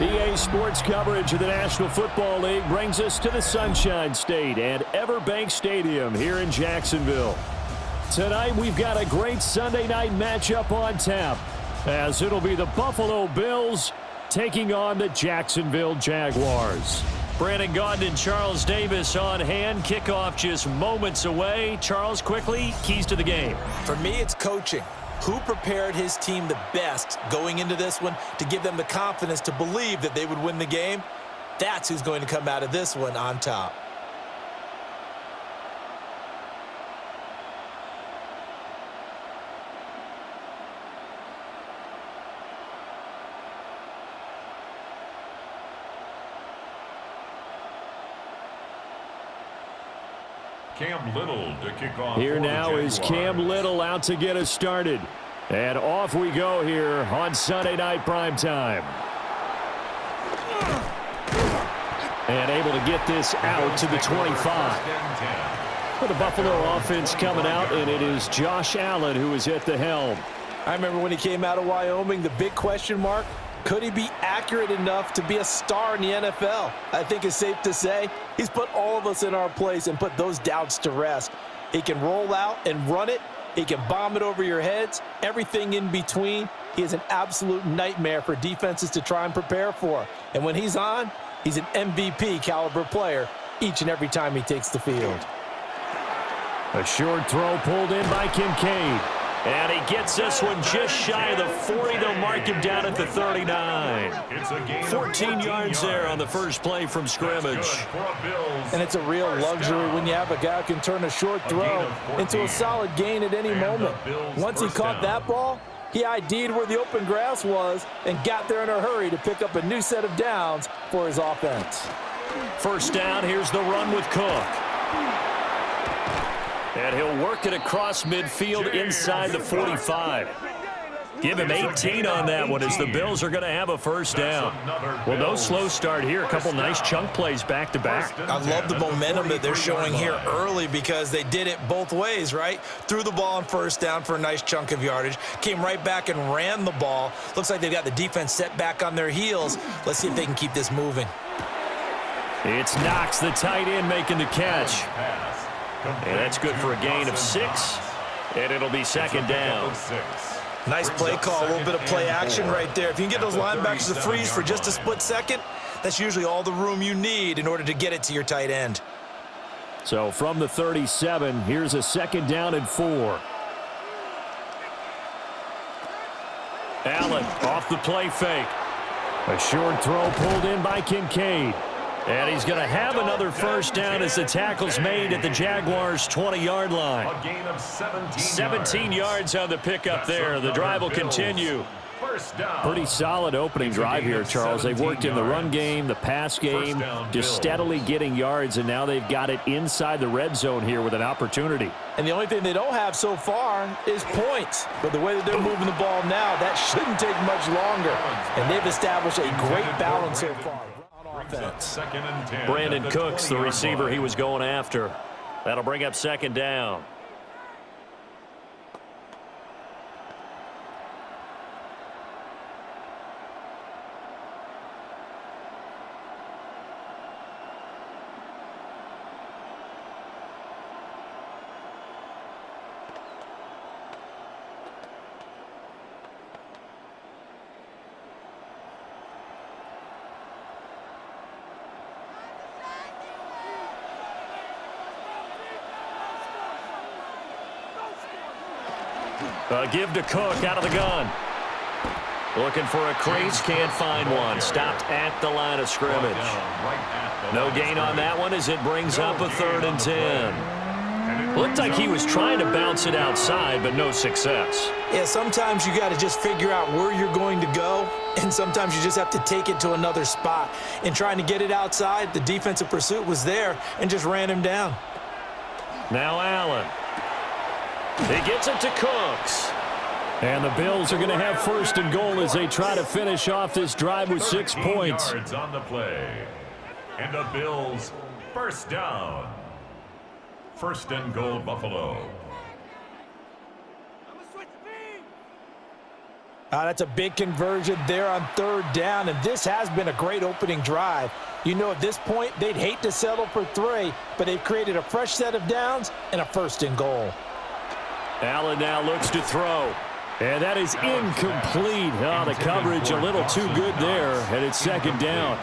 EA Sports coverage of the National Football League brings us to the Sunshine State and Everbank Stadium here in Jacksonville. Tonight we've got a great Sunday night matchup on tap, as it'll be the Buffalo Bills taking on the Jacksonville Jaguars. Brandon Gaudin and Charles Davis on hand. Kickoff just moments away. Charles, quickly, keys to the game. For me, it's coaching. Who prepared his team the best going into this one to give them the confidence to believe that they would win the game? That's who's going to come out of this one on top. Cam Little to kick off. Here now is Cam Little out to get us started. And off we go here on Sunday Night Primetime. And able to get this out to the 25. For the Buffalo offense coming out, and it is Josh Allen who is at the helm. I remember when he came out of Wyoming, the big question mark, could he be accurate enough to be a star in the NFL? I think it's safe to say he's put all of us in our place and put those doubts to rest. He can roll out and run it. He can bomb it over your heads. Everything in between. He is an absolute nightmare for defenses to try and prepare for. And when he's on, he's an MVP caliber player each and every time he takes the field. A short throw pulled in by Kincaid. And he gets this one just shy of the 40. They'll mark him down at the 39. 14 yards there on the first play from scrimmage. And it's a real luxury when you have a guy who can turn a short throw into a solid gain at any moment. Once he caught that ball, he ID'd where the open grass was and got there in a hurry to pick up a new set of downs for his offense. First down, here's the run with Cook. And he'll work it across midfield inside the 45. Give him 18 on that one as the Bills are going to have a first down. Well, no slow start here. A couple nice chunk plays back-to-back. I love the momentum that they're showing here early because they did it both ways, right? Threw the ball on first down for a nice chunk of yardage. Came right back and ran the ball. Looks like they've got the defense set back on their heels. Let's see if they can keep this moving. It's Knox, the tight end, making the catch. And that's good for a gain of 6. And it'll be second down. Nice play call, a little bit of play action right there. If you can get those linebackers to freeze for just a split second, that's usually all the room you need in order to get it to your tight end. So from the 37, here's a second down and 4. Allen off the play fake. A short throw pulled in by Kincaid. And he's going to have another first down as the tackle's made at the Jaguars' 20-yard line. A gain of 17 yards on the pickup there. The drive will continue. First down. Pretty solid opening drive here, Charles. They've worked in the run game, the pass game, just steadily getting yards, and now they've got it inside the red zone here with an opportunity. And the only thing they don't have so far is points. But the way that they're moving the ball now, that shouldn't take much longer. And they've established a great balance so far. Brandon Cooks, the receiver he was going after. That'll bring up second down. Give to Cook out of the gun. Looking for a crease, can't find one. Stopped at the line of scrimmage. No gain on that one as it brings up a 3rd and 10. Looked like he was trying to bounce it outside, but no success. Yeah, sometimes you got to just figure out where you're going to go, and sometimes you just have to take it to another spot. In trying to get it outside, the defensive pursuit was there and just ran him down. Now Allen. He gets it to Cooks. And the Bills are going to have first and goal as they try to finish off this drive with 6 points. Yards on the play. And the Bills first down. First and goal, Buffalo. That's a big conversion there on third down, and this has been a great opening drive. You know, at this point, they'd hate to settle for 3, but they've created a fresh set of downs and a 1st and goal. Allen now looks to throw. And that is incomplete. Oh, the coverage a little too good there, and it's 2nd down.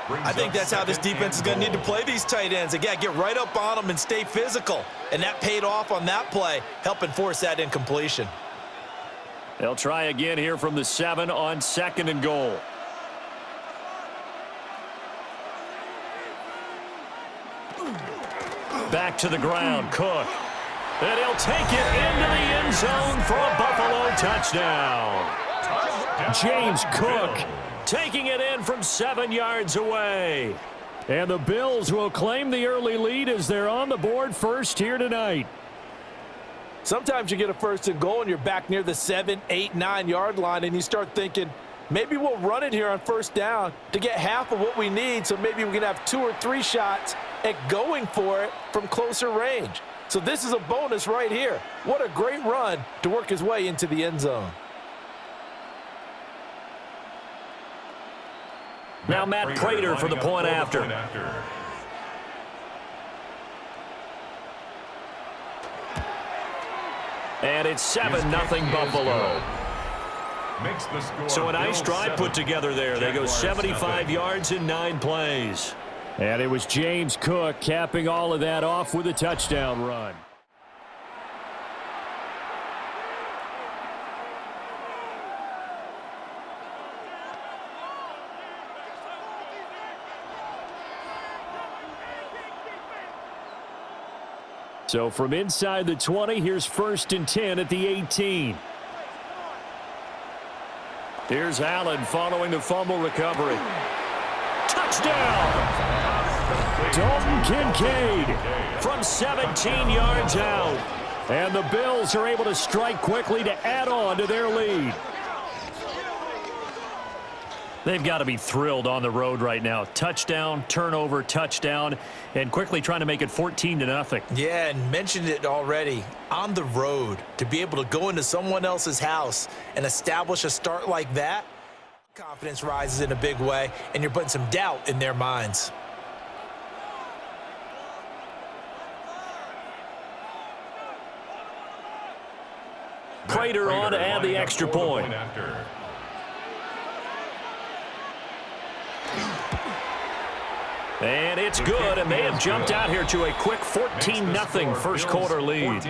I think that's how this defense is going to need to play these tight ends. Again, get right up on them and stay physical. And that paid off on that play, helping force that incompletion. They'll try again here from the 7 on 2nd and goal. Back to the ground, Cook. And he'll take it into the end zone for a Buffalo touchdown. James Cook taking it in from 7 yards away. And the Bills will claim the early lead as they're on the board first here tonight. Sometimes you get a 1st and goal and you're back near the 7, 8, 9-yard line, and you start thinking, maybe we'll run it here on 1st down to get half of what we need, so maybe we can have 2 or 3 shots at going for it from closer range. So this is a bonus right here. What a great run to work his way into the end zone. Now Matt Prater for the point after. And it's 7-0 Buffalo. So a nice drive put together there. They go 75 yards in 9 plays. And it was James Cook capping all of that off with a touchdown run. So from inside the 20, here's 1st and 10 at the 18. Here's Allen following the fumble recovery. Touchdown! Dalton Kincaid from 17 yards out. And the Bills are able to strike quickly to add on to their lead. They've got to be thrilled on the road right now. Touchdown, turnover, touchdown, and quickly trying to make it 14-0. Yeah, and mentioned it already. On the road, to be able to go into someone else's house and establish a start like that, confidence rises in a big way, and you're putting some doubt in their minds. Prater on to add the extra point. And it's good, and they have jumped out here to a quick 14-0 first quarter lead.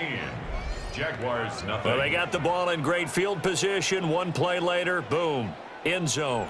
Jaguars nothing. Well, they got the ball in great field position. 1 play later, boom, end zone.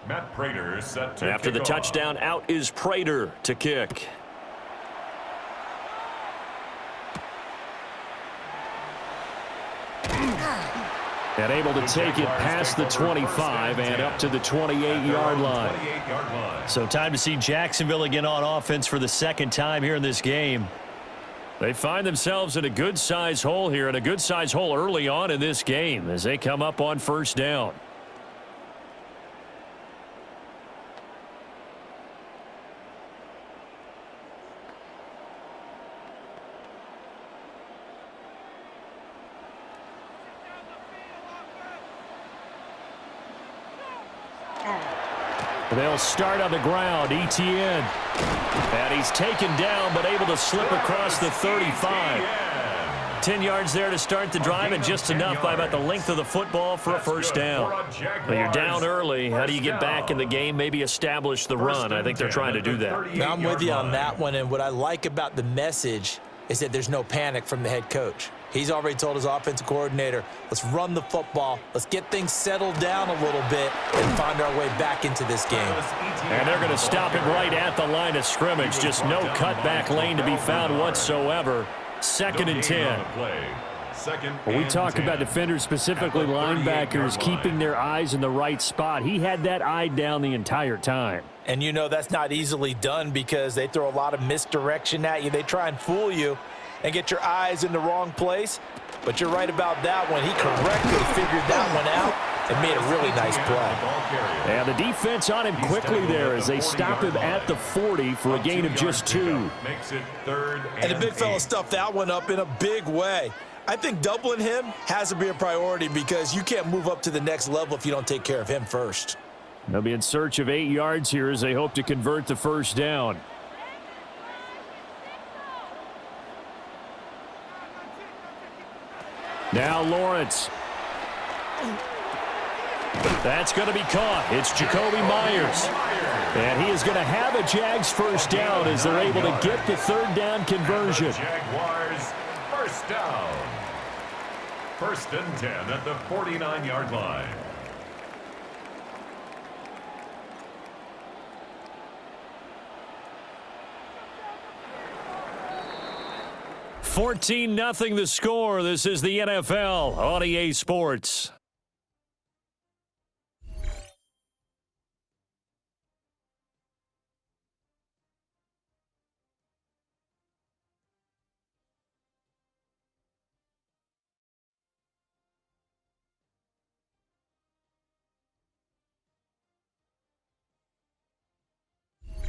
Matt Prater set to After the kick touchdown, off. out is Prater to kick. And able to take it past the 25 and up to the 28-yard line. So time to see Jacksonville again on offense for the 2nd time here in this game. They find themselves in a good-size hole here, and a good-size hole early on in this game as they come up on 1st down. They'll start on the ground. Etienne. And he's taken down, but able to slip across the 35. 10 yards there to start the drive, and just enough by about the length of the football for a 1st down. But you're down early. How do you get back in the game, maybe establish the run? I think they're trying to do that. Now I'm with you on that one, and what I like about the message is that there's no panic from the head coach. He's already told his offensive coordinator, let's run the football, let's get things settled down a little bit and find our way back into this game. And they're going to stop it right at the line of scrimmage. Just no cutback lane to be found whatsoever. 2nd and 10. When we talk about defenders, specifically linebackers, keeping their eyes in the right spot, he had that eye down the entire time. And you know that's not easily done because they throw a lot of misdirection at you. They try and fool you and get your eyes in the wrong place. But you're right about that one. He correctly figured that one out and made a really nice play. And the defense on him quickly there as they stop him at the 40 for a gain of just 2. And the big fella stuffed that one up in a big way. I think doubling him has to be a priority because you can't move up to the next level if you don't take care of him first. They'll be in search of 8 yards here as they hope to convert the first down. Now Lawrence. That's going to be caught. It's Jacoby Myers. And he is going to have a Jags first down as they're able to get the 3rd down conversion. Jaguars first down. 1st and 10 at the 49-yard line. $14-0 the score. This is the NFL on EA Sports.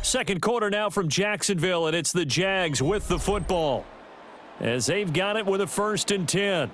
Second quarter now from Jacksonville, and it's the Jags with the football as they've got it with a 1st and 10.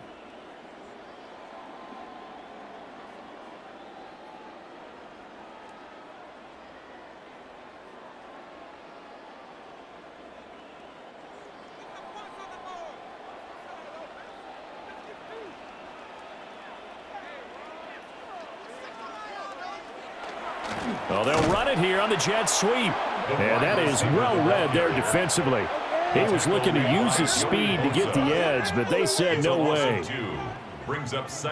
Well, they'll run it here on the jet sweep. And that is well read there defensively. He was looking to use his speed to get the edge, but they said no way.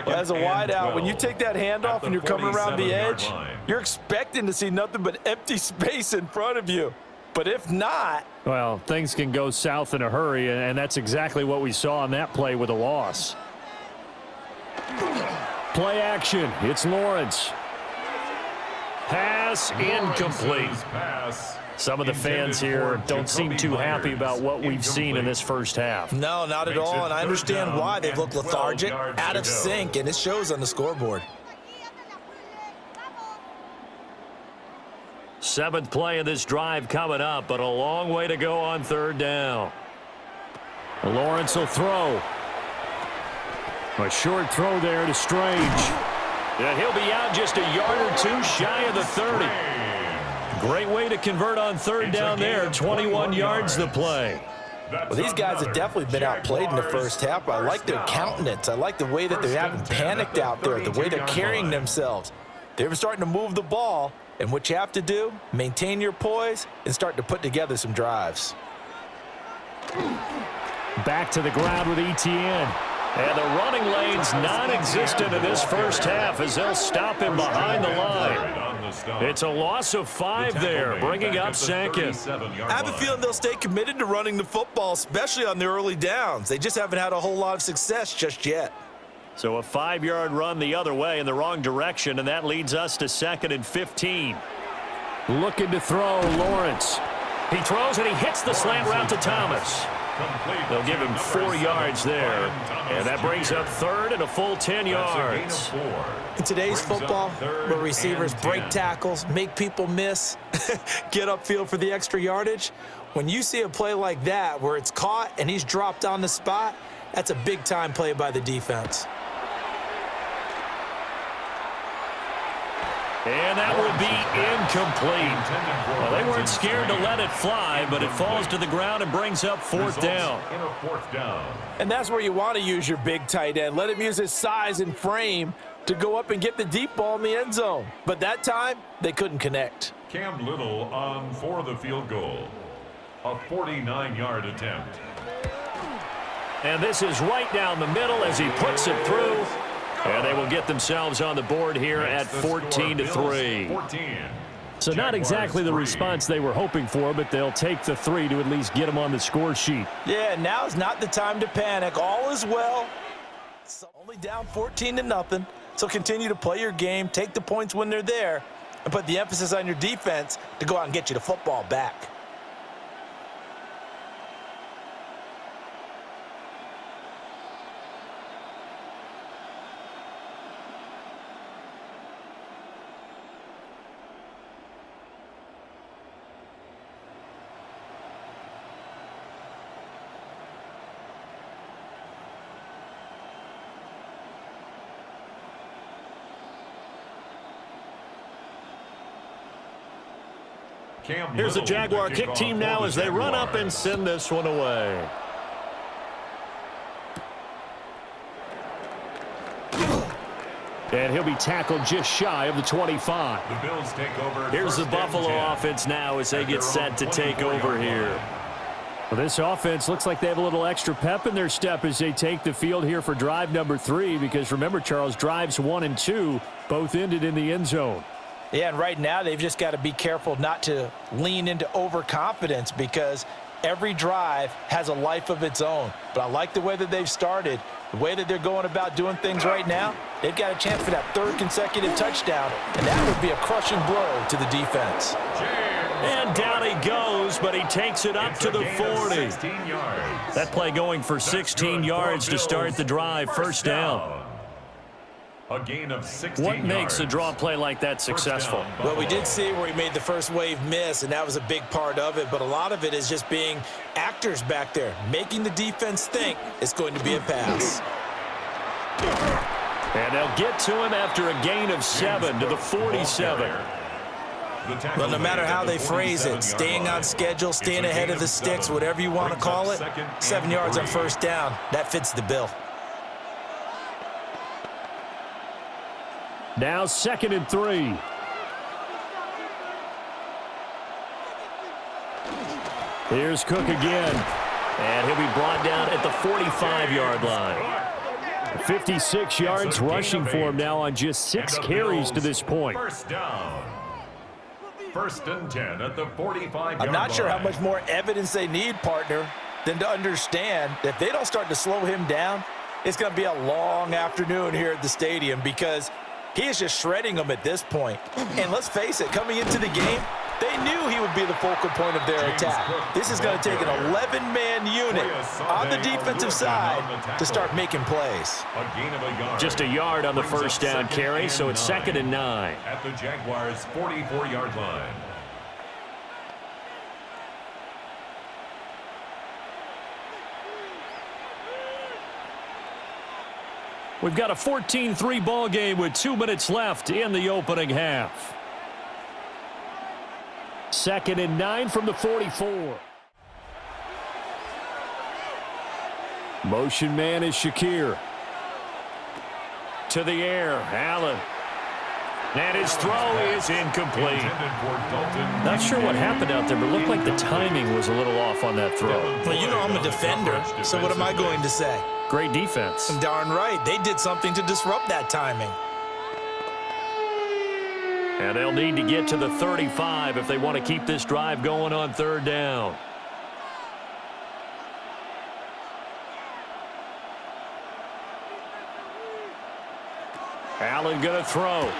As a wideout, when you take that handoff and you're coming around the edge, you're expecting to see nothing but empty space in front of you. But if not... well, things can go south in a hurry, and that's exactly what we saw on that play with a loss. Play action. It's Lawrence. Pass incomplete. Some of the fans here don't seem too happy about what we've seen in this first half. No, not at all, and I understand why. They've looked lethargic, out of sync, and it shows on the scoreboard. 7th play of this drive coming up, but a long way to go on 3rd down. Lawrence will throw. A short throw there to Strange. And he'll be out just a yard or 2 shy of the 30. Great way to convert on 3rd down there. 21 yards the play. Well, these guys have definitely been outplayed in the first half. I like their countenance. I like the way that they haven't panicked out there, the way they're carrying themselves. They're starting to move the ball, and what you have to do, maintain your poise and start to put together some drives. Back to the ground with Etienne. And the running lane's non-existent in this first half as they'll stop him behind the line. It's a loss of 5 there, bringing up 2nd. I have a feeling they'll stay committed to running the football, especially on the early downs. They just haven't had a whole lot of success just yet. So a 5-yard run the other way in the wrong direction, and that leads us to 2nd and 15. Looking to throw, Lawrence. He throws, and he hits the slant route to Thomas. They'll give him 4 yards there, and that brings up 3rd and a full 10 yards. In today's football, where receivers break tackles, make people miss, get upfield for the extra yardage, when you see a play like that where it's caught and he's dropped on the spot, that's a big-time play by the defense. And that will be incomplete. Well, they weren't scared to let it fly, but it falls to the ground and brings up 4th down. And that's where you want to use your big tight end. Let him use his size and frame to go up and get the deep ball in the end zone. But that time, they couldn't connect. Cam Little on for the field goal. A 49-yard attempt. And this is right down the middle as he puts it through. And they will get themselves on the board here at 14-3. So not exactly the response they were hoping for, but they'll take the 3 to at least get them on the score sheet. Yeah, now is not the time to panic. All is well. So only down 14-0. So continue to play your game, take the points when they're there, and put the emphasis on your defense to go out and get you the football back. Here's the Jaguar kick team now as they run up and send this one away. And he'll be tackled just shy of the 25. The Bills take over. Here's the Buffalo offense now as they get set to take over here. Well, this offense looks like they have a little extra pep in their step as they take the field here for drive number 3, because remember, Charles, drives 1 and 2 both ended in the end zone. Yeah, and right now they've just got to be careful not to lean into overconfidence, because every drive has a life of its own. But I like the way that they've started, the way that they're going about doing things right now. They've got a chance for that 3rd consecutive touchdown, and that would be a crushing blow to the defense. And down he goes, but he takes it up to the 40. That play going for 16 yards to start the drive. First down. A gain of 16 What makes a yards. draw play like that successful? Well, we did see where he made the first wave miss, and that was a big part of it. But a lot of it is just being actors back there, making the defense think it's going to be a pass. And they'll get to him after a gain of 7 to the 47. Well, no matter how they phrase it, staying on schedule, staying ahead of the sticks, whatever you want to call it, 7 yards on first down, that fits the bill. Now 2nd and 3. Here's Cook again. And he'll be brought down at the 45-yard line. 56 yards rushing for him now on just 6 carries to this point. First down. 1st and 10 at the 45-yard line. I'm not sure how much more evidence they need, partner, than to understand that if they don't start to slow him down, it's going to be a long afternoon here at the stadium, because he is just shredding them at this point. And let's face it, coming into the game, they knew he would be the focal point of their attack. This is going to take an 11-man unit on the defensive side to start making plays. Just a yard on the first down carry, so it's 2nd and 9. At the Jaguars' 44-yard line. We've got a 14-3 ball game with 2 minutes left in the opening half. 2nd and 9 from the 44. Motion man is Shakir. To the air, Allen. And his throw is incomplete. Not sure what happened out there, but it looked like the timing was a little off on that throw. Well, you know I'm a defender, so what am I going to say? Great defense. Darn right. They did something to disrupt that timing. And they'll need to get to the 35 if they want to keep this drive going on 3rd down. Allen going to throw.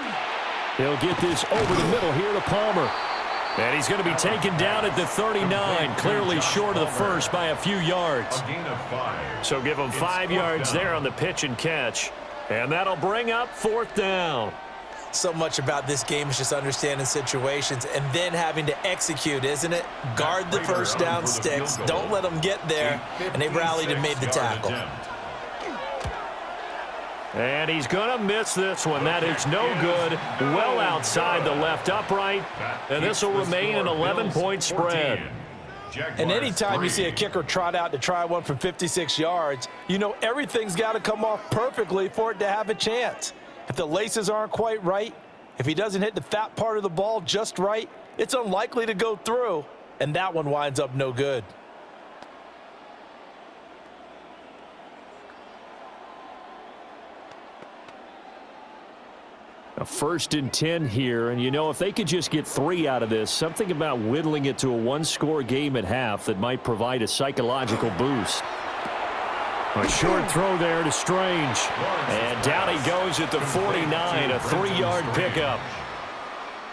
He'll get this over the middle here to Palmer. And he's going to be taken down at the 39, clearly short of the first by a few yards. So give him 5 yards there on the pitch and catch. And that'll bring up 4th down. So much about this game is just understanding situations and then having to execute, isn't it? Guard the first down sticks. Don't let them get there. And they rallied and made the tackle. And he's going to miss this one. That is no good. Well outside the left upright. And this will remain an 11-point spread. And anytime you see a kicker trot out to try one from 56 yards, you know everything's got to come off perfectly for it to have a chance. If the laces aren't quite right, if he doesn't hit the fat part of the ball just right, it's unlikely to go through, and that one winds up no good. A 1st and 10 here, and if they could just get 3 out of this, something about whittling it to a one-score game at half that might provide a psychological boost. A short throw there to Strange, and down he goes at the 49, a 3-yard pickup.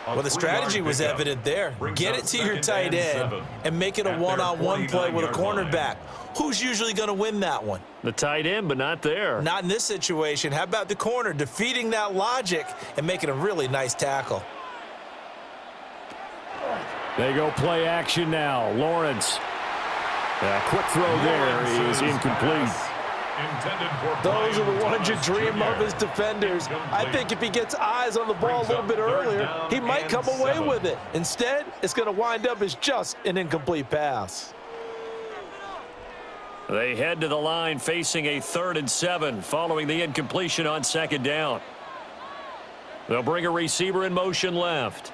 Well, the strategy was evident there. Get it to your tight end and make it a one-on-one play with a cornerback. Who's usually going to win that one? The tight end, but not there. Not in this situation. How about the corner defeating that logic and making a really nice tackle? They go play action now. Lawrence. A quick throw there is incomplete. Those are the ones you dream of as defenders. I think if he gets eyes on the ball a little bit earlier, he might come away with it. Instead, it's going to wind up as just an incomplete pass. They head to the line facing a 3rd and 7 following the incompletion on 2nd down. They'll bring a receiver in motion left.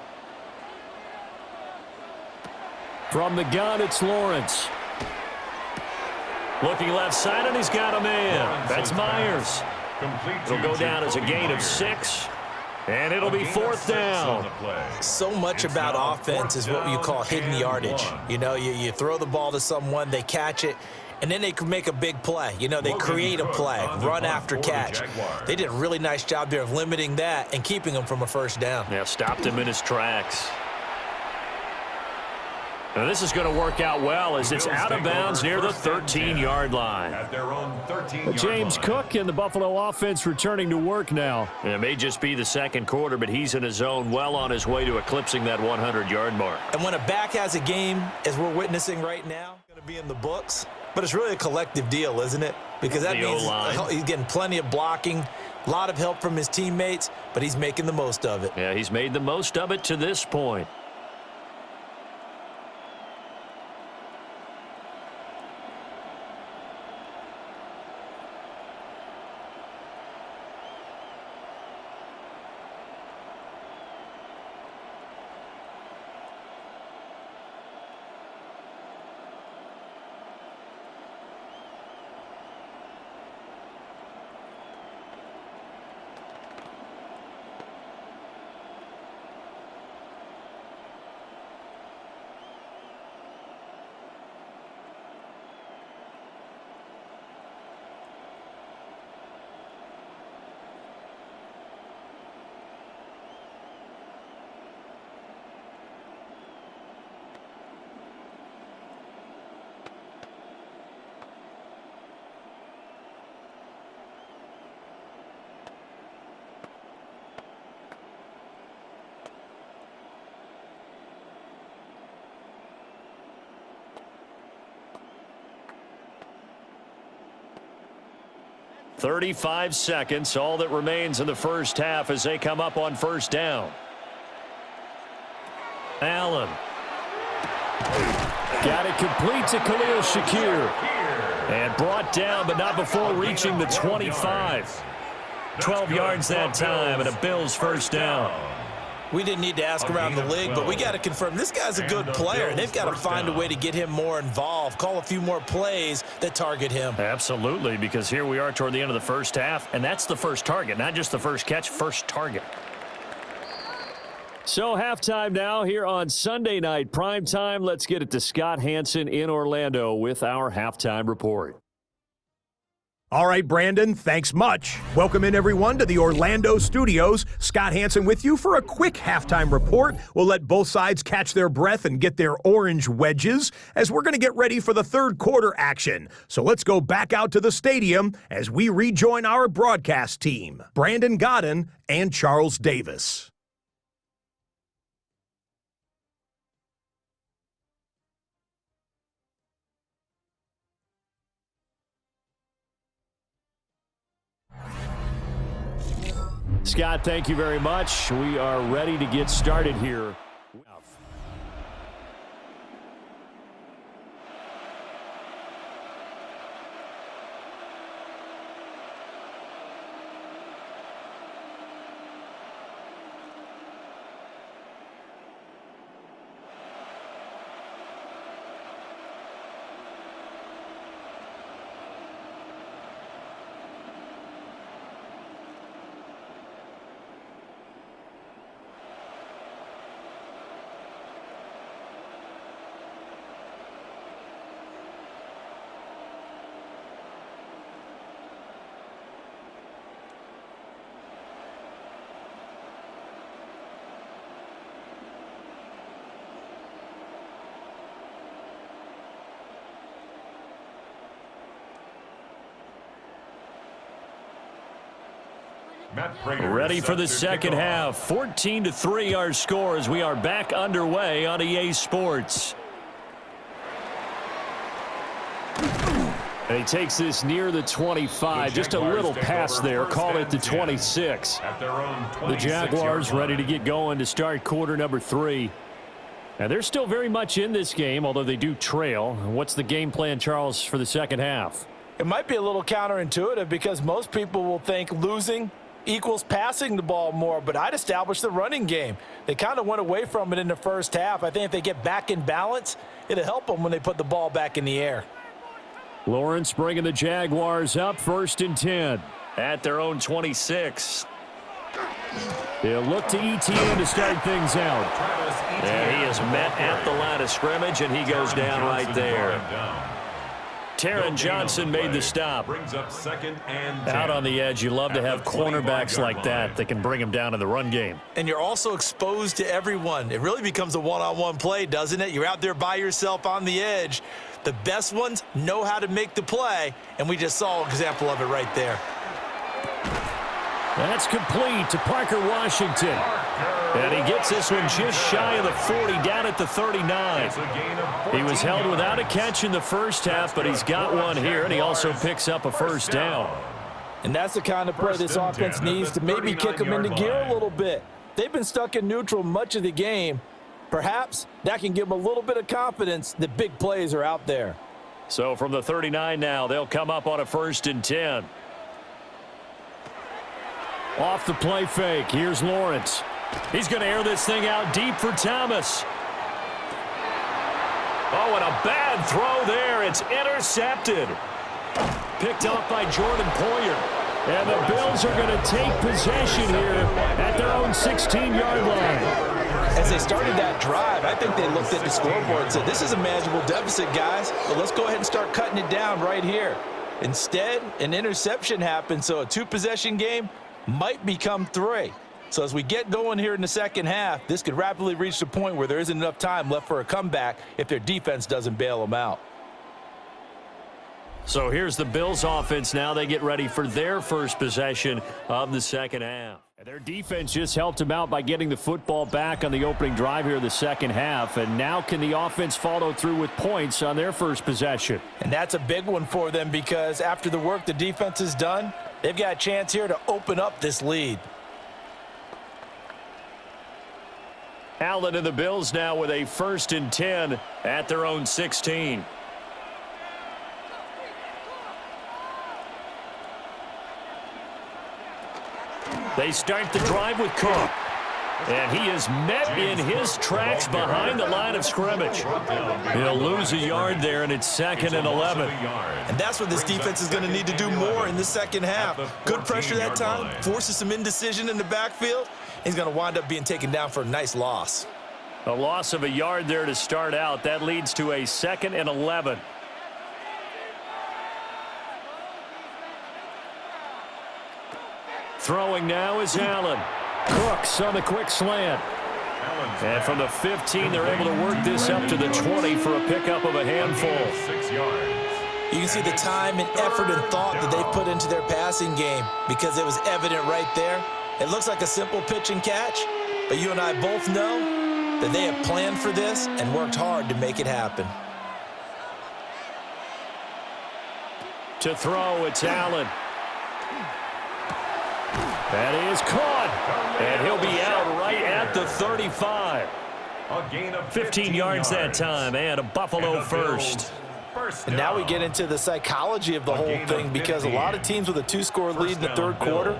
From the gun, it's Lawrence. Looking left side, and he's got a man. That's Myers. It'll go down as a gain of 6, and it'll be 4th down. So much about offense is what you call hidden yardage. You throw the ball to someone, they catch it, and then they can make a big play. They create a play, run after catch. They did a really nice job there of limiting that and keeping him from a 1st down. Yeah, stopped him in his tracks. Now this is going to work out well as it's out of bounds near the 13-yard line. At their own 13-yard James line. Cook and the Buffalo offense returning to work now. It may just be the 2nd quarter, but he's in his zone, well on his way to eclipsing that 100-yard mark. And when a back has a game, as we're witnessing right now, it's going to be in the books. But it's really a collective deal, isn't it? Because that means he's getting plenty of blocking, a lot of help from his teammates, but he's making the most of it. Yeah, he's made the most of it to this point. .35 seconds, all that remains in the 1st half as they come up on 1st down. Allen. Got it complete to Khalil Shakir. And brought down, but not before reaching the 25. 12 yards that time, and a Bills 1st down. We didn't need to ask around the league, but we got to confirm this guy's a good player. They've got to find a way to get him more involved, call a few more plays that target him. Absolutely, because here we are toward the end of the 1st half, and that's the first target, not just the first catch, first target. So halftime now here on Sunday night prime time. Let's get it to Scott Hanson in Orlando with our halftime report. All right, Brandon, thanks much. Welcome in, everyone, to the Orlando studios. Scott Hanson with you for a quick halftime report. We'll let both sides catch their breath and get their orange wedges as we're going to get ready for the 3rd quarter action. So let's go back out to the stadium as we rejoin our broadcast team, Brandon Godden and Charles Davis. Scott, thank you very much. We are ready to get started here. Matt Prater Ready for the set to second kick half. off. 14-3 our score as we are back underway on EA Sports. And he takes this near the 25. Just a little pass there. Call it the 26. At their own The Jaguars 26-yard ready to line. get going to start quarter number 3. And they're still very much in this game, although they do trail. What's the game plan, Charles, for the second half? It might be a little counterintuitive because most people will think losing equals passing the ball more, but I'd establish the running game. They kind of went away from it in the first half. I think if they get back in balance, it'll help them when they put the ball back in the air. Lawrence bringing the Jaguars up 1st and 10 at their own 26. They'll look to ETN to start things out. And he is met at the line of scrimmage, and he goes down right there. Taron Johnson made the stop. Brings up 2nd and 10. Out on the edge, you love to have cornerbacks like that that can bring him down in the run game. And you're also exposed to everyone. It really becomes a one-on-one play, doesn't it? You're out there by yourself on the edge. The best ones know how to make the play, and we just saw an example of it right there. That's complete to Parker Washington. And he gets this one just shy of the 40, down at the 39. He was held without a catch in the first half, but he's got one here, and he also picks up a first down. And that's the kind of play this offense needs to maybe kick them into gear a little bit. They've been stuck in neutral much of the game. Perhaps that can give them a little bit of confidence that big plays are out there. So from the 39 now, they'll come up on a 1st and 10. Off the play fake, here's Lawrence. He's going to air this thing out deep for Thomas. Oh, and a bad throw there. It's intercepted. Picked up by Jordan Poyer. And the Bills are going to take possession here at their own 16-yard line. As they started that drive, I think they looked at the scoreboard and said, this is a manageable deficit, guys, but let's go ahead and start cutting it down right here. Instead, an interception happened, so a 2-possession game might become 3. So as we get going here in the second half, this could rapidly reach the point where there isn't enough time left for a comeback if their defense doesn't bail them out. So here's the Bills offense now. They get ready for their first possession of the second half. And their defense just helped them out by getting the football back on the opening drive here in the second half. And now can the offense follow through with points on their first possession? And that's a big one for them because after the work the defense has done, they've got a chance here to open up this lead. Allen and the Bills now with a 1st and 10 at their own 16. They start the drive with Cook. And he is met in his tracks behind the line of scrimmage. He'll lose a yard there, and it's 2nd and 11. And that's what this defense is going to need to do more in the second half. Good pressure that time, forces some indecision in the backfield. He's going to wind up being taken down for a nice loss. A loss of a yard there to start out. That leads to a 2nd and 11. Throwing now is Allen. Cooks on the quick slant. And from the 15, they're able to work this up to the 20 for a pickup of a handful. 6 yards. You can see the time and effort and thought that they put into their passing game because it was evident right there. It looks like a simple pitch and catch, but you and I both know that they have planned for this and worked hard to make it happen. To throw, it's Allen. That is caught. And he'll be out right at the 35. A gain of 15 yards that time, and a Buffalo first. And now we get into the psychology of the whole thing because a lot of teams with a 2-score lead in the third quarter,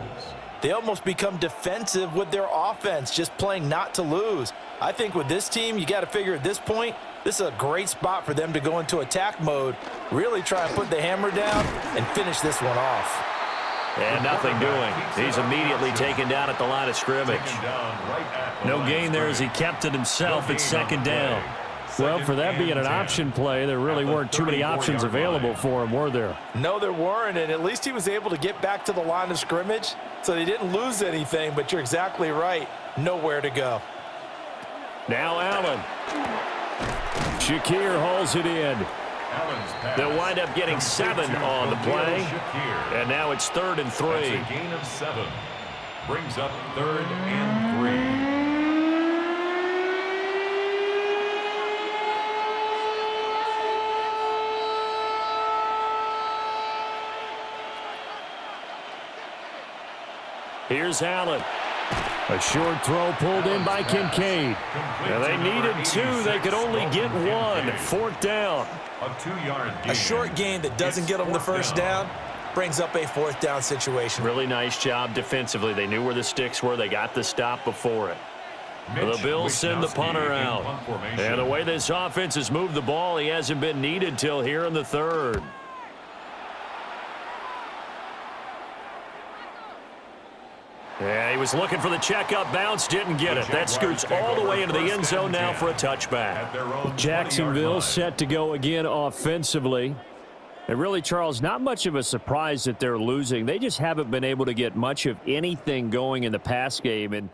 they almost become defensive with their offense, just playing not to lose. I think with this team, you got to figure at this point, this is a great spot for them to go into attack mode, really try and put the hammer down and finish this one off. And nothing doing. He's immediately taken down at the line of scrimmage. No gain there as he kept it himself at 2nd down. Well, for that being an option play, there really weren't too many options available for him, were there? No, there weren't, and at least he was able to get back to the line of scrimmage, so they didn't lose anything, but you're exactly right. Nowhere to go. Now Allen. Shakir hauls it in. They'll wind up getting 7 on the play. And now it's 3rd and 3. That's a gain of 7. brings up 3rd and 3. Here's Allen. A short throw pulled in by Kincaid. And they needed 2. They could only get 1. 4th down. A 2-yard gain. A short gain that doesn't get them the first down brings up a 4th down situation. Really nice job defensively. They knew where the sticks were. They got the stop before it. The Bills send the punter out. And the way this offense has moved the ball, he hasn't been needed till here in the 3rd. Yeah, he was looking for the check-up bounce, didn't get it. That scoots all the way into the end zone now for a touchback. Jacksonville set to go again offensively. And really, Charles, not much of a surprise that they're losing. They just haven't been able to get much of anything going in the pass game. And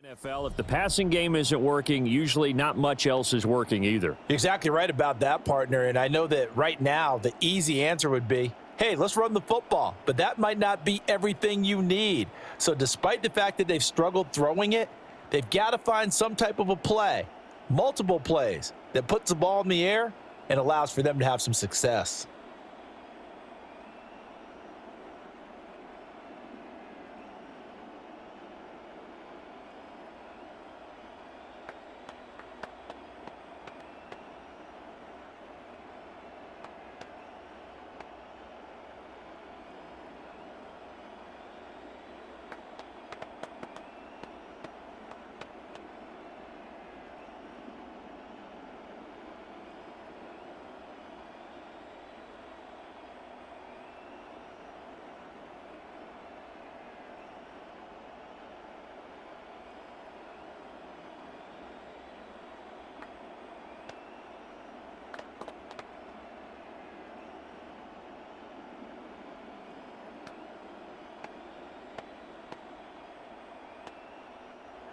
NFL, if the passing game isn't working, usually not much else is working either. You're exactly right about that, partner. And I know that right now the easy answer would be, hey, let's run the football. But that might not be everything you need. So despite the fact that they've struggled throwing it, they've got to find some type of a play, multiple plays, that puts the ball in the air and allows for them to have some success.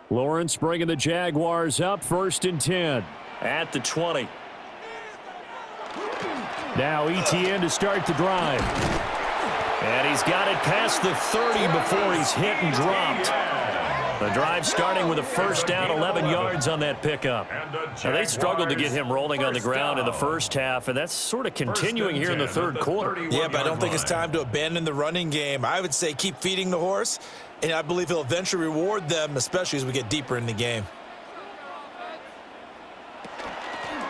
Lawrence bringing the Jaguars up, 1st and 10 at the 20. Now ETN to start the drive. And he's got it past the 30 before he's hit and dropped. The drive starting with a 1st down, 11 yards on that pickup. Now, they struggled to get him rolling on the ground in the first half, and that's sort of continuing here in the 3rd quarter. Yeah, but I don't think it's time to abandon the running game. I would say keep feeding the horse, and I believe he'll eventually reward them, especially as we get deeper in the game.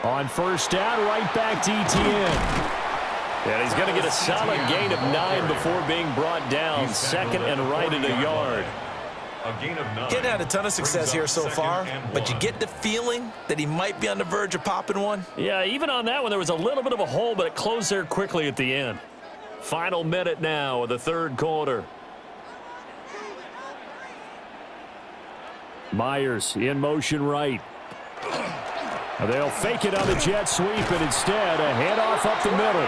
On 1st down, right back to ETN. And he's going to get a solid gain of 9 before being brought down. 2nd and right at a yard. He hadn't had a ton of success here so far, but you get the feeling that he might be on the verge of popping one. Yeah, even on that one, there was a little bit of a hole, but it closed there quickly at the end. Final minute now of the 3rd quarter. Myers in motion right. They'll fake it on the jet sweep, and instead a handoff up the middle.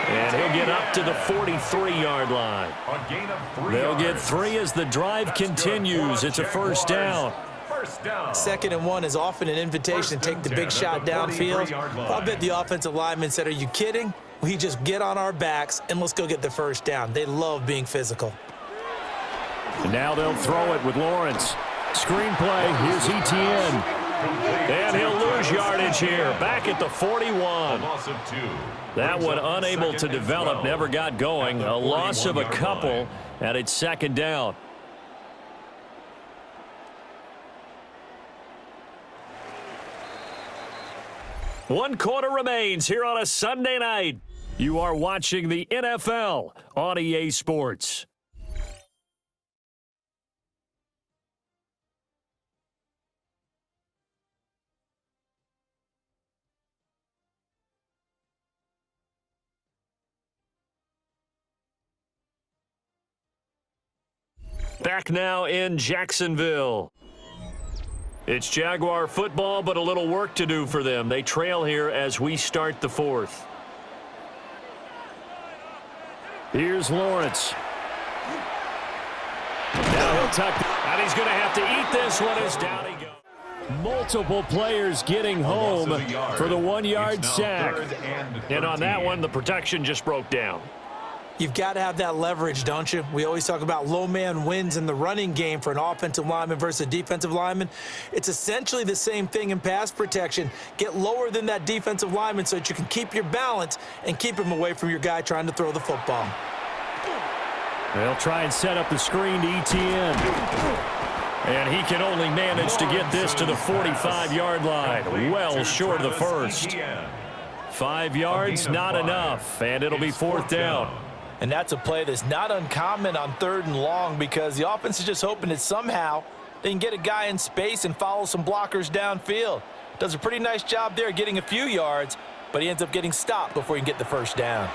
And he'll get up to the 43-yard line. They'll get 3 as the drive continues. It's a 1st down. 2nd and 1 is often an invitation to take the big shot downfield. I'll bet the offensive lineman said, are you kidding? We just get on our backs and let's go get the 1st down. They love being physical. And now they'll throw it with Lawrence. Screenplay, here's ETN. And he'll lose yardage here, back at the 41. That one unable to develop, never got going. A loss of a couple, and it's 2nd down. One quarter remains here on a Sunday night. You are watching the NFL on EA Sports. Back now in Jacksonville. It's Jaguar football, but a little work to do for them. They trail here as we start the 4th. Here's Lawrence. Now he'll tuck, and he's going to have to eat this one as down he goes. Multiple players getting home for the 1-yard sack. And on that one, the protection just broke down. You've got to have that leverage, don't you? We always talk about low man wins in the running game for an offensive lineman versus a defensive lineman. It's essentially the same thing in pass protection. Get lower than that defensive lineman so that you can keep your balance and keep him away from your guy trying to throw the football. They'll try and set up the screen to ETN. And he can only manage to get this to the 45-yard line. Well short of the first. 5 yards, not enough. And it'll be 4th down. And that's a play that's not uncommon on 3rd and long because the offense is just hoping that somehow they can get a guy in space and follow some blockers downfield. Does a pretty nice job there getting a few yards, but he ends up getting stopped before he can get the first down.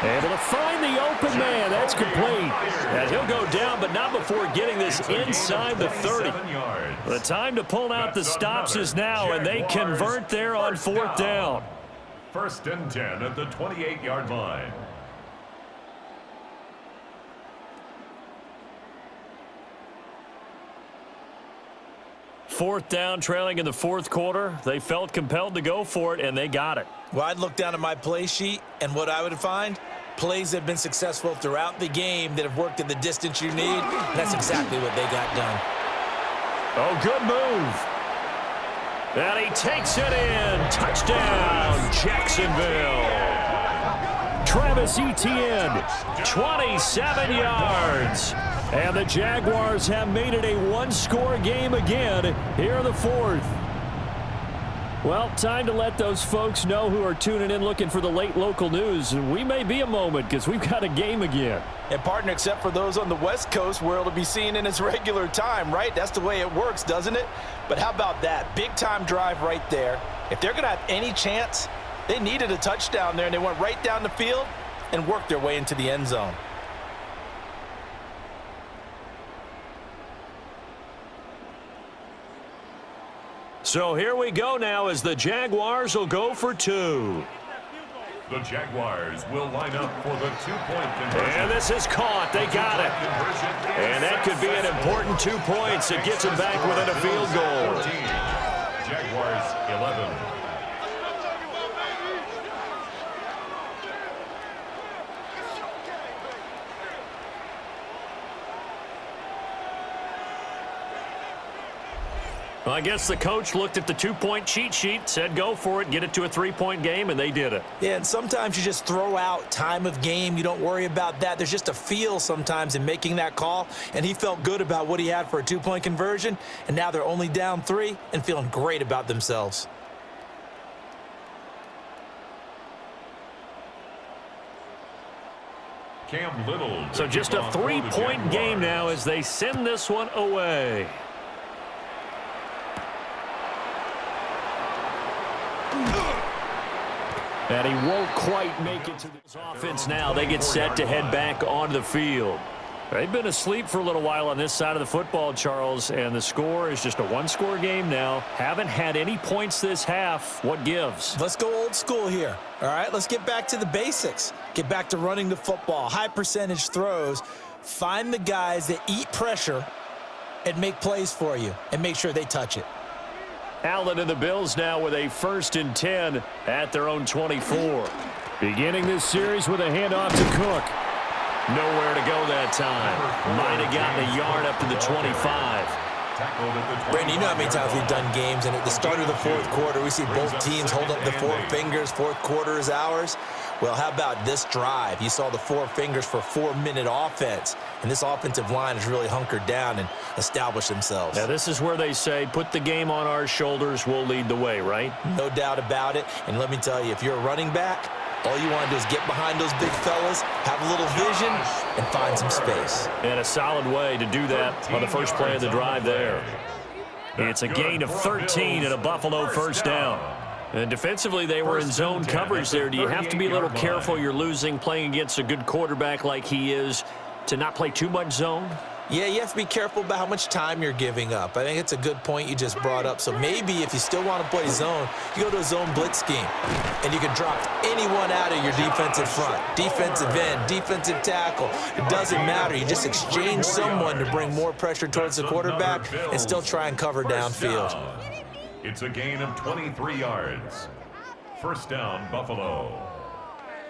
Able to find the open man. That's complete. And he'll go down, but not before getting this inside the 30. The time to pull out the stops is now, and they convert there on 4th down. 1st and 10 at the 28-yard line. Fourth down, trailing in the 4th quarter. They felt compelled to go for it, and they got it. Well, I'd look down at my play sheet, and what I would find, plays that have been successful throughout the game that have worked at the distance you need. And that's exactly what they got done. Oh, good move. And he takes it in. Touchdown, Jacksonville. Travis Etienne, 27 yards. And the Jaguars have made it a one-score game again here in the 4th. Well, time to let those folks know who are tuning in looking for the late local news. We may be a moment because we've got a game again. And, partner, except for those on the West Coast where it'll be seen in its regular time, right? That's the way it works, doesn't it? But how about that? Big-time drive right there. If they're going to have any chance, they needed a touchdown there, and they went right down the field and worked their way into the end zone. So here we go now as the Jaguars will go for 2. The Jaguars will line up for the 2-point conversion. And this is caught. They got it. And that could be an important 2 points. It gets them back within a field goal. 14. Jaguars 11. Well, I guess the coach looked at the 2-point cheat sheet, said go for it, get it to a 3-point game, and they did it. Yeah, and sometimes you just throw out time of game. You don't worry about that. There's just a feel sometimes in making that call, and he felt good about what he had for a 2-point conversion, and now they're only down 3 and feeling great about themselves. Cam Little. So just a 3-point game now as they send this one away. And he won't quite make it to this offense now. They get set to head back onto the field. They've been asleep for a little while on this side of the football, Charles, and the score is just a one-score game now. Haven't had any points this half. What gives? Let's go old school here. All right, let's get back to the basics. Get back to running the football, high percentage throws. Find the guys that eat pressure and make plays for you and make sure they touch it. Allen and the Bills now with a 1st and 10 at their own 24. Beginning this series with a handoff to Cook. Nowhere to go that time. Might have gotten a yard up to the 25. Brandon, you know how many times we've done games, and at the start of the 4th quarter, we see both teams hold up the 4 fingers. 4th quarter is ours. Well, how about this drive? You saw the 4 fingers for 4-minute offense, and this offensive line has really hunkered down and established themselves. Now, this is where they say, put the game on our shoulders, we'll lead the way, right? No doubt about it, and let me tell you, if you're a running back, all you want to do is get behind those big fellas, have a little vision, and find some space. And a solid way to do that on the first play of the drive there. It's a gain of 13 and a Buffalo 1st down. And defensively, they were in zone coverage there. Do you have to be a little careful? You're losing playing against a good quarterback like he is to not play too much zone? Yeah, you have to be careful about how much time you're giving up. I think it's a good point you just brought up. So maybe if you still want to play zone, you go to a zone blitz scheme, and you can drop anyone out of your defensive front, defensive end, defensive tackle. It doesn't matter. You just exchange someone to bring more pressure towards the quarterback and still try and cover downfield. It's a gain of 23 yards. 1st down, Buffalo.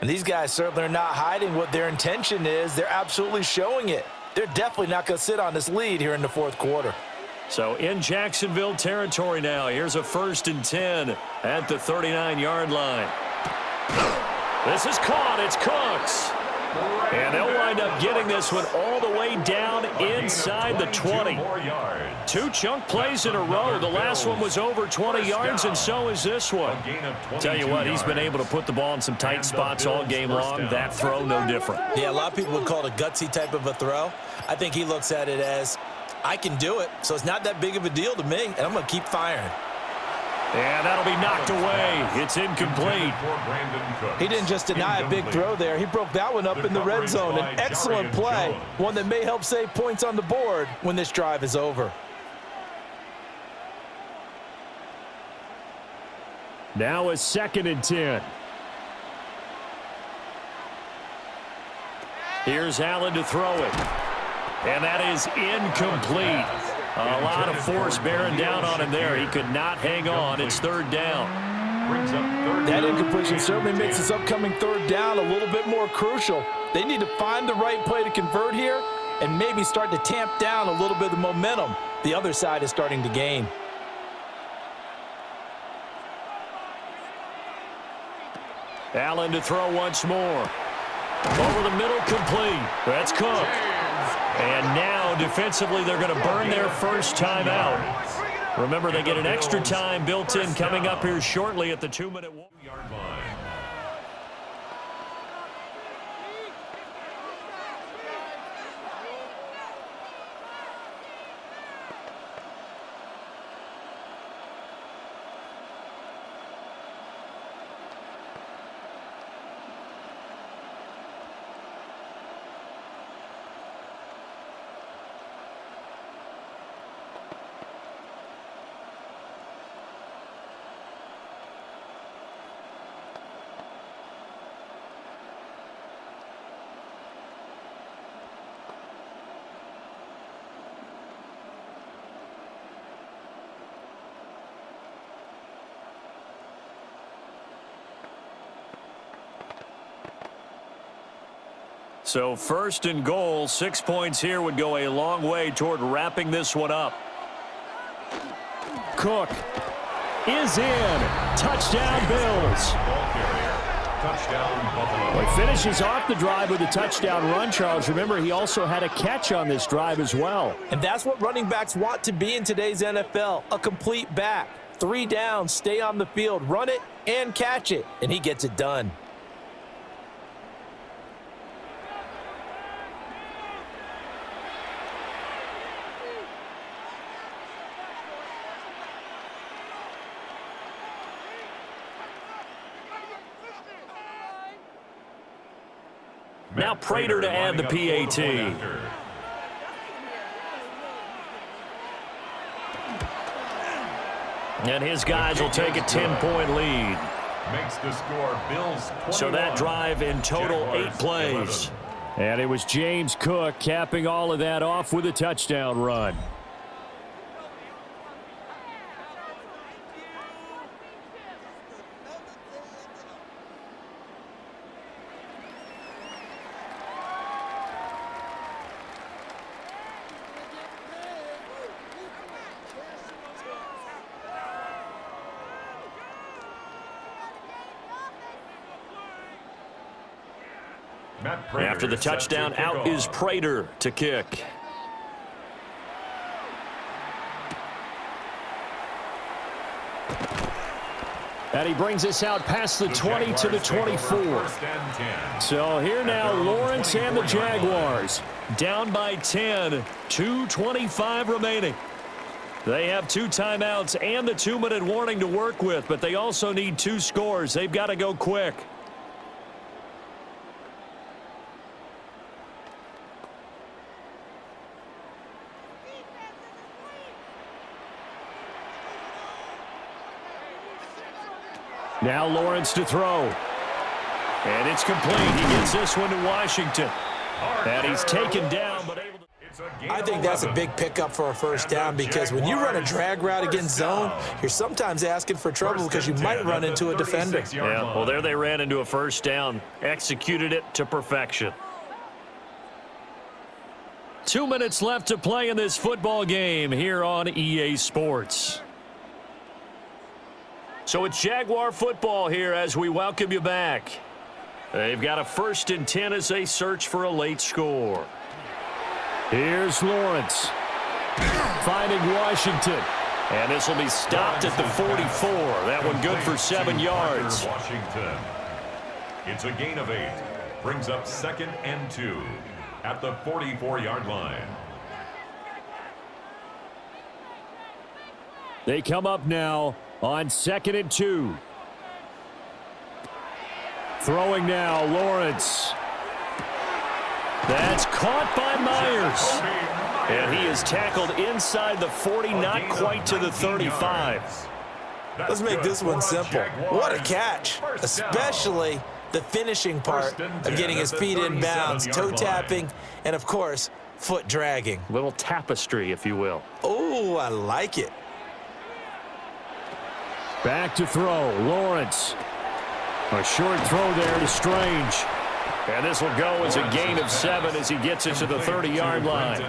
And these guys certainly are not hiding what their intention is. They're absolutely showing it. They're definitely not going to sit on this lead here in the fourth quarter. So in Jacksonville territory now, here's a 1st and 10 at the 39-yard line. This is caught. It's Cooks. And they'll wind up getting this one all the way down inside the 20. 2 chunk plays in a row. The last one was over 20 yards, and so is this one. Tell you what, he's been able to put the ball in some tight spots all game long. That throw, no different. Yeah, a lot of people would call it a gutsy type of a throw. I think he looks at it as, I can do it, so it's not that big of a deal to me, and I'm going to keep firing. And that'll be knocked away. It's incomplete. He didn't just deny a big throw there. He broke that one up in the red zone. An excellent play, one that may help save points on the board when this drive is over. Now a 2nd and 10. Here's Allen to throw it. And that is incomplete. A lot of force bearing down on him there. He could not hang on. It's 3rd down. That incompletion certainly makes this upcoming 3rd down a little bit more crucial. They need to find the right play to convert here and maybe start to tamp down a little bit of the momentum the other side is starting to gain. Allen to throw once more. Over the middle, complete. That's Cook. And now, defensively, they're going to burn their first time out. Remember, they get an extra time built in coming up here shortly at the 2-minute yard line. So 1st and goal, 6 points here would go a long way toward wrapping this one up. Cook is in. Touchdown, Bills. Well, he finishes off the drive with a touchdown run, Charles. Remember, he also had a catch on this drive as well. And that's what running backs want to be in today's NFL, a complete back. 3 downs, stay on the field, run it and catch it, and he gets it done. Now Prater to add the PAT. And his guys will take a 10-point lead. Makes the score Bills 21. So that drive in total Jaguars 8 plays. 11. And it was James Cook capping all of that off with a touchdown run. After the touchdown, out is Prater to kick. And he brings us out past the 20 to the 24. So here now, Lawrence and the Jaguars down by 10, 2:25 remaining. They have 2 timeouts and the 2-minute warning to work with, but they also need 2 scores. They've got to go quick. Now Lawrence to throw. And it's complete. He gets this one to Washington. And he's taken down, but able to... I think that's a big pickup for a first down because when you run a drag route against zone, you're sometimes asking for trouble because you might run into a defender. Yeah, well, there they ran into a first down. Executed it to perfection. 2 minutes left to play in this football game here on EA Sports. So it's Jaguar football here as we welcome you back. They've got a 1st and 10 as they search for a late score. Here's Lawrence. Finding Washington. And this will be stopped at the 44. That one good for 7 yards. Washington. It's a gain of 8. Brings up 2nd and 2 at the 44-yard line. They come up now on 2nd and 2. Throwing now, Lawrence. That's caught by Myers. And he is tackled inside the 40, not quite to the 35. Let's make this one simple. What a catch, especially the finishing part of getting his feet in bounds, toe tapping, and of course, foot dragging. Little tapestry, if you will. Oh, I like it. Back to throw, Lawrence. A short throw there to Strange. And this will go as a gain of 7 as he gets it to the 30-yard line.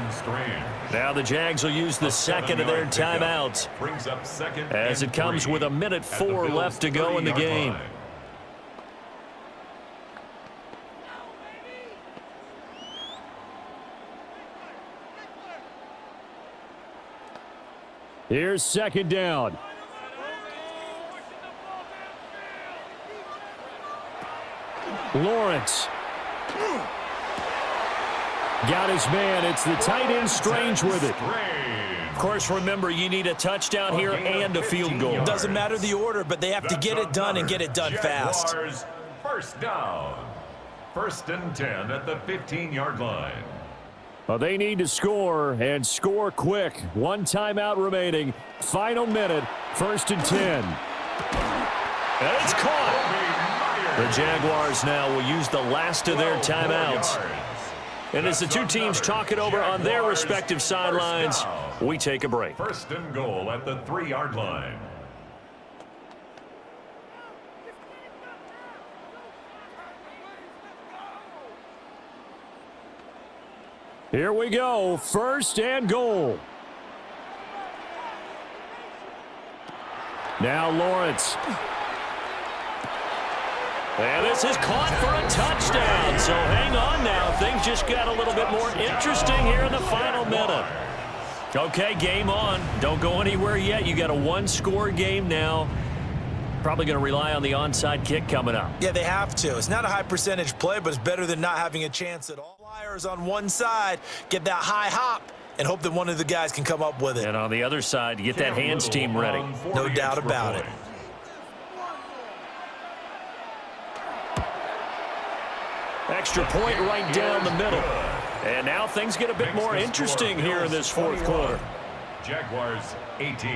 Now the Jags will use the second of their timeouts as it comes with 1:04 left to go in the game. Here's 2nd down. Lawrence. Got his man. It's the tight end Strange with it. Of course, remember, you need a touchdown here and a field goal. Doesn't matter the order, but they have to get it done and get it done fast. First down. 1st and 10 at the 15-yard line. Well, they need to score and score quick. 1 timeout remaining. Final minute. 1st and 10. And it's caught. The Jaguars now will use the last of their timeouts. And as the two teams talk it over on their respective sidelines, we take a break. 1st and goal at the 3-yard line. Here we go. 1st and goal. Now Lawrence. And this is caught for a touchdown. So hang on now. Things just got a little bit more interesting here in the final minute. Okay, game on. Don't go anywhere yet. You got a 1-score game now. Probably going to rely on the onside kick coming up. Yeah, they have to. It's not a high percentage play, but it's better than not having a chance at all. Flyers on one side, get that high hop, and hope that one of the guys can come up with it. And on the other side, get that hands team ready. No doubt about it. Extra point right down the middle. And now things get a bit more interesting here in this 4th quarter. Jaguars 18.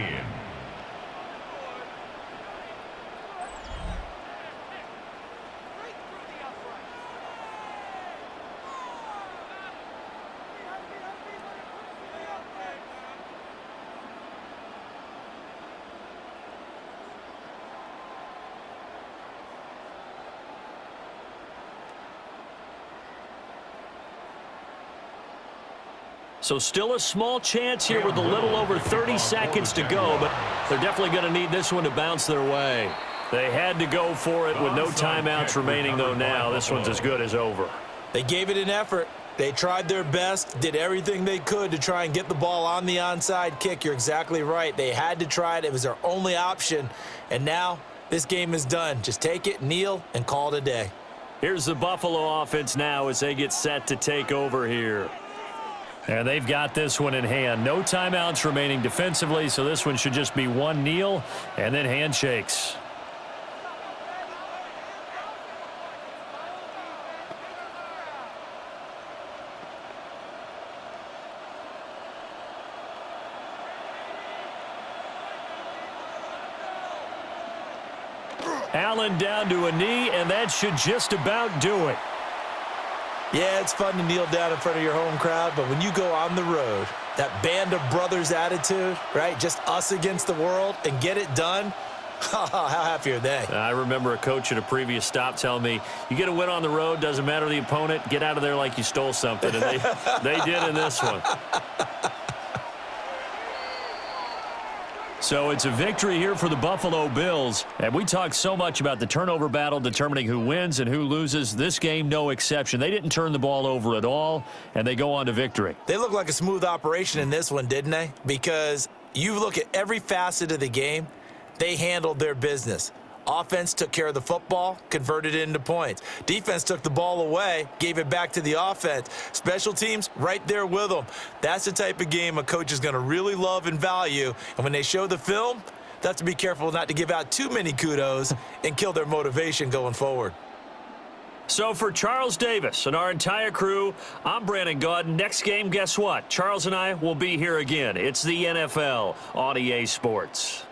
So still a small chance here with a little over 30 seconds to go, but they're definitely going to need this one to bounce their way. They had to go for it with no timeouts remaining, though now. This one's as good as over. They gave it an effort. They tried their best, did everything they could to try and get the ball on the onside kick. You're exactly right. They had to try it. It was their only option. And now this game is done. Just take it, kneel, and call it a day. Here's the Buffalo offense now as they get set to take over here. And they've got this one in hand. No timeouts remaining defensively, so this one should just be one kneel and then handshakes. Allen down to a knee, and that should just about do it. Yeah, it's fun to kneel down in front of your home crowd, but when you go on the road, that band of brothers attitude, right? Just us against the world and get it done. How happy are they? I remember a coach at a previous stop telling me, you get a win on the road, doesn't matter the opponent, get out of there like you stole something. And they did in this one. So it's a victory here for the Buffalo Bills. And we talked so much about the turnover battle determining who wins and who loses. This game, no exception. They didn't turn the ball over at all, and they go on to victory. They look like a smooth operation in this one, didn't they? Because you look at every facet of the game, they handled their business. Offense took care of the football, converted it into points. Defense took the ball away, gave it back to the offense. Special teams, right there with them. That's the type of game a coach is going to really love and value. And when they show the film, they have to be careful not to give out too many kudos and kill their motivation going forward. So for Charles Davis and our entire crew, I'm Brandon Gaudin. Next game, guess what? Charles and I will be here again. It's the NFL on EA Sports.